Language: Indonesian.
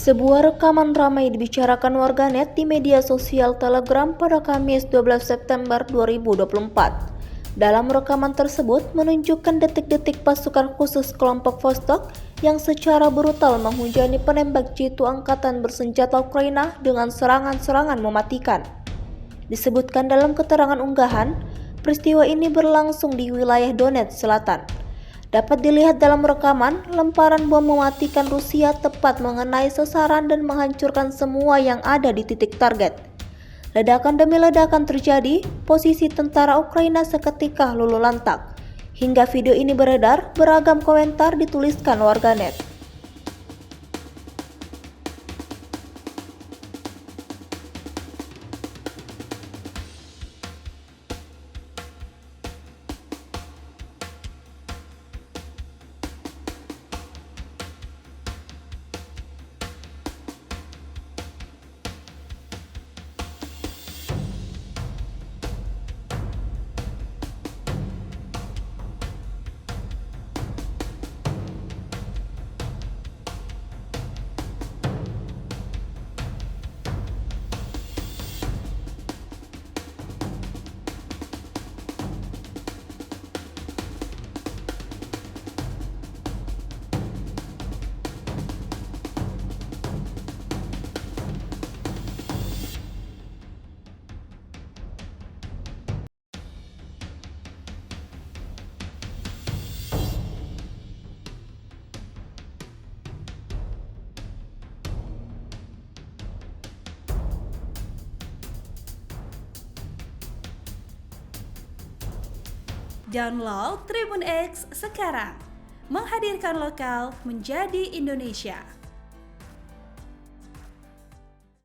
Sebuah rekaman ramai dibicarakan warganet di media sosial Telegram pada Kamis 12 September 2024. Dalam rekaman tersebut menunjukkan detik-detik pasukan khusus kelompok Vostok yang secara brutal menghujani penembak jitu angkatan bersenjata Ukraina dengan serangan-serangan mematikan. Disebutkan dalam keterangan unggahan, peristiwa ini berlangsung di wilayah Donetsk Selatan. Dapat dilihat dalam rekaman, lemparan bom mematikan Rusia tepat mengenai sasaran dan menghancurkan semua yang ada di titik target. Ledakan demi ledakan terjadi, posisi tentara Ukraina seketika luluh lantak. Hingga video ini beredar, beragam komentar dituliskan warganet. Download Tribun X sekarang, menghadirkan lokal menjadi Indonesia.